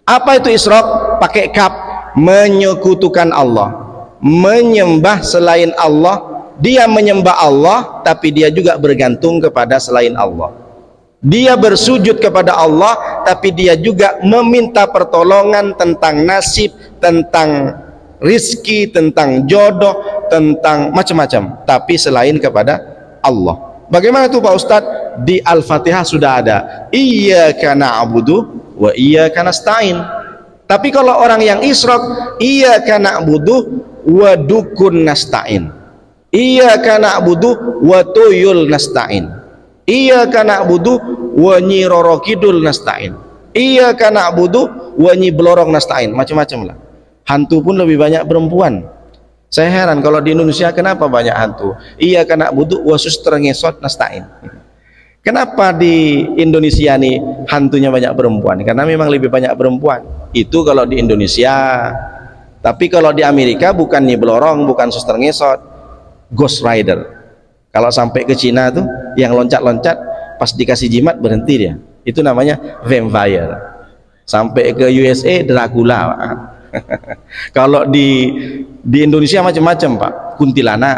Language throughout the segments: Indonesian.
Apa itu isyrok? Pakai kaf, menyekutukan Allah, menyembah selain Allah. Dia menyembah Allah tapi dia juga bergantung kepada selain Allah. Dia bersujud kepada Allah tapi dia juga meminta pertolongan tentang nasib, tentang rizki, tentang jodoh, tentang macam-macam, tapi selain kepada Allah. Bagaimana itu Pak Ustadz? Di Al-Fatihah sudah ada iyyaka na'budu wa iyyaka nasta'in. Tapi kalau orang yang isyrok, iyyaka na'budu wa dukun nasta'in, iyyaka na'budu wa tuyul nasta'in, iyyaka na'budu wa nyi roro kidul nasta'in, iyyaka na'budu wa nyi blorong nasta'in, macam-macam lah. Hantu pun lebih banyak perempuan. Saya heran kalau di Indonesia kenapa banyak hantu. Iyyaka na'budu wa suster ngesot nasta'in. Kenapa di Indonesia nih hantunya banyak perempuan? Karena memang lebih banyak perempuan. Itu kalau di Indonesia. Tapi kalau di Amerika bukan nyi blorong, bukan suster ngesot, Ghost Rider. Kalau sampai ke Cina tuh yang loncat-loncat pas dikasih jimat berhenti dia, itu namanya vampire. Sampai ke USA Dracula. Kalau di Indonesia macam-macam Pak, kuntilanak,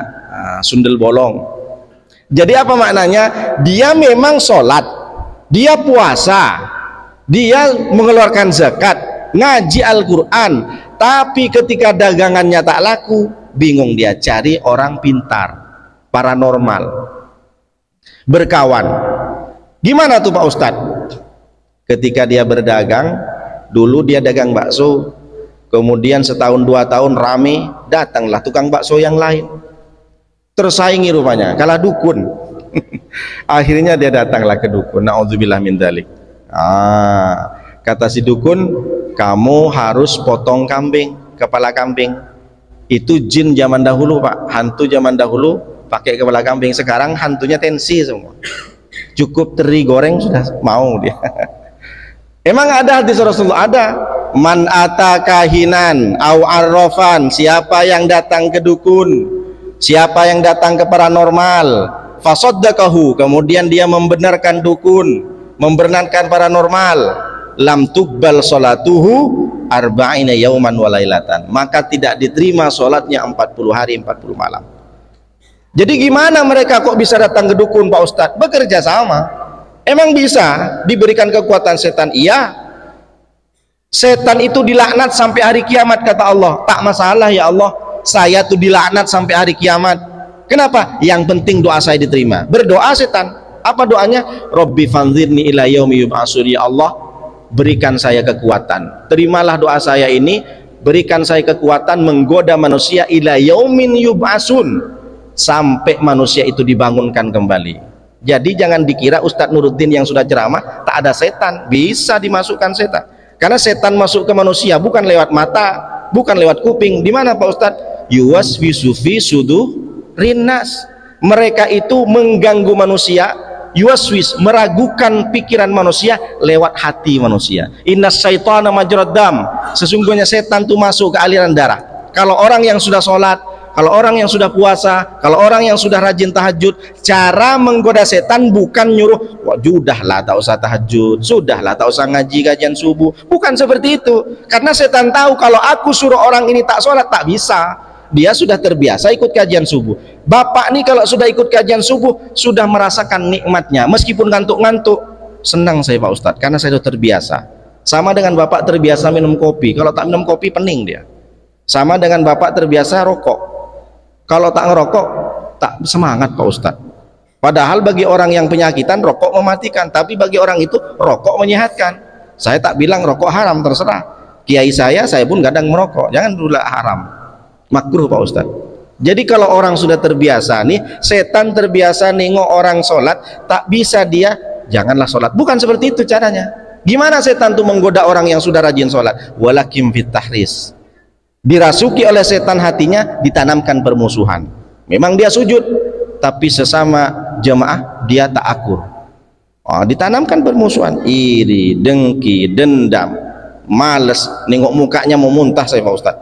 sundel bolong. Jadi apa maknanya? Dia memang sholat, dia puasa, dia mengeluarkan zakat, ngaji Al-Quran, tapi ketika dagangannya tak laku, bingung dia cari orang pintar, paranormal, berkawan. Gimana tuh Pak Ustadz? Ketika dia berdagang, dulu dia dagang bakso, kemudian setahun 2 tahun rame, datanglah tukang bakso yang lain, tersaingi rupanya, kalah dukun. Akhirnya dia datanglah ke dukun, na'udzubillah min dzalik. Kata si dukun, kamu harus potong kambing, kepala kambing. Itu jin zaman dahulu Pak, hantu zaman dahulu pakai kepala kambing. Sekarang hantunya tensi semua, cukup teri goreng sudah mau dia. Emang ada hadis Rasulullah, ada man ata kahinan au arrafan, siapa yang datang ke dukun, siapa yang datang ke paranormal, fasaddaqahu, kemudian dia membenarkan dukun, membenarkan paranormal, lam tuqbal salatuhu arba'ina yauman walailatan, maka tidak diterima sholatnya 40 hari 40 malam. Jadi gimana mereka kok bisa datang ke dukun Pak Ustadz? Bekerja sama. Emang bisa diberikan kekuatan setan? Iya. Setan itu dilaknat sampai hari kiamat kata Allah. Tak masalah ya Allah, saya tuh dilaknat sampai hari kiamat. Kenapa? Yang penting doa saya diterima. Berdoa setan, apa doanya? Rabbi fanzirni ila yaumi yub'atsun, ya Allah berikan saya kekuatan, terimalah doa saya ini, berikan saya kekuatan menggoda manusia ila yaumin yub'atsun, sampai manusia itu dibangunkan kembali. Jadi jangan dikira Ustadz Nuruddin yang sudah ceramah tak ada setan, bisa dimasukkan setan, karena setan masuk ke manusia bukan lewat mata, bukan lewat kuping. Di mana Pak Ustadz? Yuwaswisu fi sudurin nas, mereka itu mengganggu manusia, yuwaswis, meragukan pikiran manusia lewat hati manusia. Innas syaitana majrad dam, sesungguhnya setan itu masuk ke aliran darah. Kalau orang yang sudah sholat, kalau orang yang sudah puasa, kalau orang yang sudah rajin tahajud, cara menggoda setan bukan nyuruh, wah sudahlah tak usah tahajud, sudahlah tak usah ngaji kajian subuh, bukan seperti itu. Karena setan tahu kalau aku suruh orang ini tak sholat tak bisa. Dia sudah terbiasa ikut kajian subuh. Bapak nih kalau sudah ikut kajian subuh sudah merasakan nikmatnya, meskipun ngantuk-ngantuk, senang saya Pak Ustadz karena saya sudah terbiasa. Sama dengan bapak terbiasa minum kopi, kalau tak minum kopi pening dia. Sama dengan bapak terbiasa rokok, kalau tak ngerokok tak semangat Pak Ustadz. Padahal bagi orang yang penyakitan rokok mematikan, tapi bagi orang itu rokok menyehatkan. Saya tak bilang rokok haram, terserah. Kiai saya pun kadang merokok, jangan dulu haram, makruh Pak Ustadz. Jadi kalau orang sudah terbiasa nih, setan terbiasa nengok orang sholat, tak bisa dia, janganlah sholat. Bukan seperti itu caranya. Gimana setan tuh menggoda orang yang sudah rajin sholat? Walakim fit tahris, dirasuki oleh setan hatinya, ditanamkan permusuhan. Memang dia sujud, tapi sesama jemaah dia tak akur. Ditanamkan permusuhan, iri, dengki, dendam, males, nengok mukanya mau muntah saya Pak Ustadz.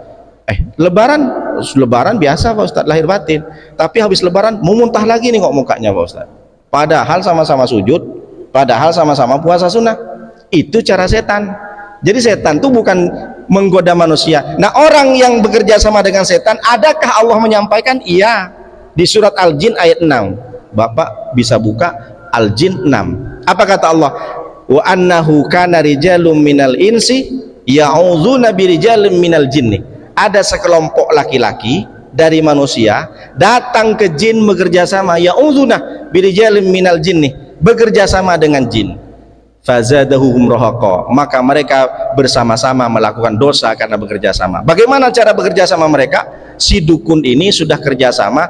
Lebaran biasa Pak Ustadz, lahir batin, tapi habis lebaran mau muntah lagi nih kok mukanya Pak Ustadz. Padahal sama-sama sujud, padahal sama-sama puasa sunnah. Itu cara setan. Jadi setan itu bukan menggoda manusia. Nah, orang yang bekerja sama dengan setan, adakah Allah menyampaikan? Iya, di surat Al-Jin ayat 6. Bapak bisa buka Al-Jin 6. Apa kata Allah? Wa annahu kana rijalun minal insi ya'udzuna birijalin minal jinni. Ada sekelompok laki-laki dari manusia datang ke jin bekerja sama, ya'udzuna birijalin minal jinni, bekerja sama dengan jin. Fazadahuhum rahaqa, maka mereka bersama-sama melakukan dosa karena bekerja sama. Bagaimana cara bekerja sama mereka? Si dukun ini sudah kerjasama,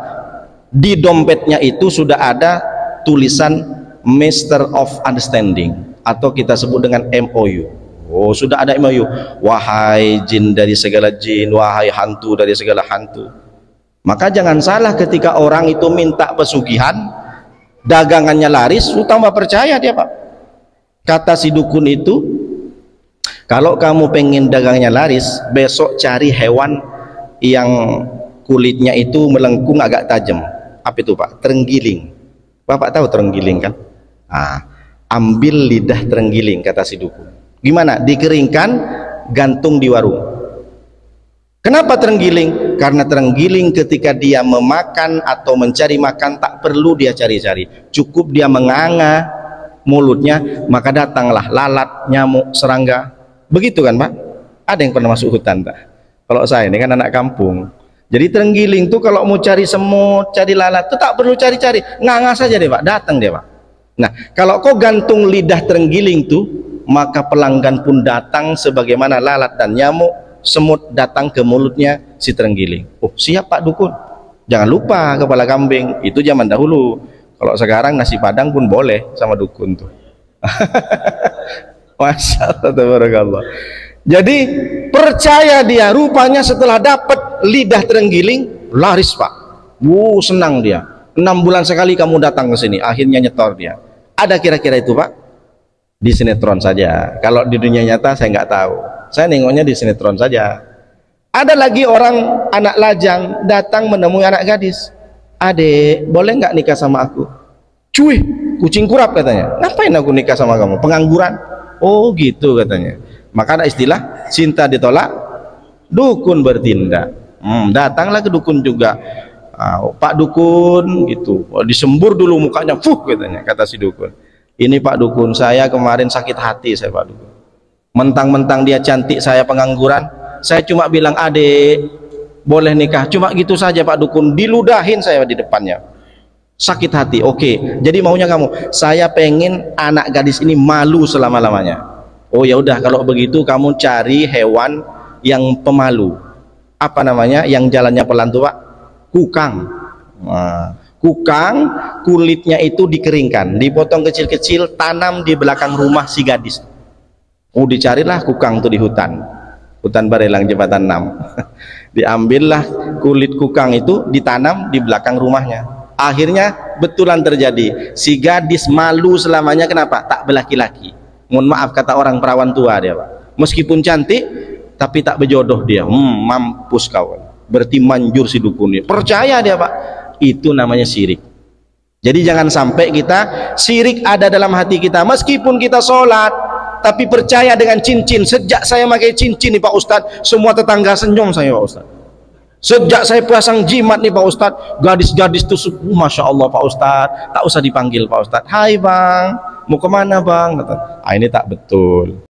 di dompetnya itu sudah ada tulisan Master of Understanding, atau kita sebut dengan MOU. Oh, sudah ada MOU. Wahai jin dari segala jin, wahai hantu dari segala hantu. Maka jangan salah ketika orang itu minta pesugihan, dagangannya laris, lu tambah percaya dia, Pak. Kata si dukun itu, kalau kamu pengen dagangnya laris, besok cari hewan yang kulitnya itu melengkung agak tajam. Apa itu, Pak? Terenggiling. Bapak tahu terenggiling kan? Ambil lidah terenggiling, kata si dukun. Gimana? Dikeringkan, gantung di warung. Kenapa terenggiling? Karena terenggiling ketika dia memakan atau mencari makan, tak perlu dia cari-cari, cukup dia menganga mulutnya, maka datanglah lalat, nyamuk, serangga. Begitu kan, Pak? Ada yang pernah masuk hutan, Pak? Kalau saya ini kan anak kampung, jadi terenggiling tuh kalau mau cari semut, cari lalat tuh tak perlu cari-cari, nganga saja deh, Pak, datang dia, Pak. Nah, kalau kau gantung lidah terenggiling tuh, maka pelanggan pun datang sebagaimana lalat dan nyamuk, semut datang ke mulutnya si terenggiling. Oh, siap Pak Dukun. Jangan lupa kepala kambing, itu zaman dahulu. Kalau sekarang nasi padang pun boleh sama dukun tuh. Masya Allah, tabarakallah. Jadi percaya dia, rupanya setelah dapat lidah terenggiling laris, Pak. Senang dia. 6 bulan sekali kamu datang ke sini, akhirnya nyetor dia. Ada kira-kira itu, Pak? Di sinetron saja. Kalau di dunia nyata saya nggak tahu. Saya nengoknya di sinetron saja. Ada lagi orang anak lajang datang menemui anak gadis. Adek, boleh nggak nikah sama aku? Cuy, kucing kurap katanya. Ngapain aku nikah sama kamu? Pengangguran? Oh gitu katanya. Maka ada istilah cinta ditolak, dukun bertindak. Datanglah ke dukun juga. Pak Dukun gitu. Disembur dulu mukanya, katanya. Kata si dukun. Ini Pak Dukun, saya kemarin sakit hati saya, Pak Dukun. Mentang-mentang dia cantik, saya pengangguran. Saya cuma bilang, adek, boleh nikah, cuma gitu saja Pak Dukun, diludahin saya di depannya, sakit hati. Oke, jadi maunya kamu, saya pengen anak gadis ini malu selama-lamanya. Oh ya udah, kalau begitu kamu cari hewan yang pemalu. Apa namanya yang jalannya pelan tuh, Pak? Kukang. Kukang, kulitnya itu dikeringkan, dipotong kecil-kecil, tanam di belakang rumah si gadis. Oh, dicarilah kukang tuh di hutan Barelang Jembatan 6. Diambillah kulit kukang itu, ditanam di belakang rumahnya. Akhirnya betulan terjadi, si gadis malu selamanya. Kenapa? Tak berlaki-laki. Mohon maaf kata orang perawan tua dia, Pak. Meskipun cantik tapi tak berjodoh dia. Mampus kawan. Berarti manjur si dukun ini. Percaya dia, Pak. Itu namanya syirik. Jadi jangan sampai kita syirik ada dalam hati kita. Meskipun kita sholat tapi percaya dengan cincin. Sejak saya pakai cincin nih Pak Ustadz, semua tetangga senyum saya, Pak Ustadz. Sejak saya pasang jimat nih Pak Ustadz, gadis-gadis tuh Masya Allah Pak Ustadz, tak usah dipanggil Pak Ustadz. Hai Bang, mau kemana Bang? Ini tak betul.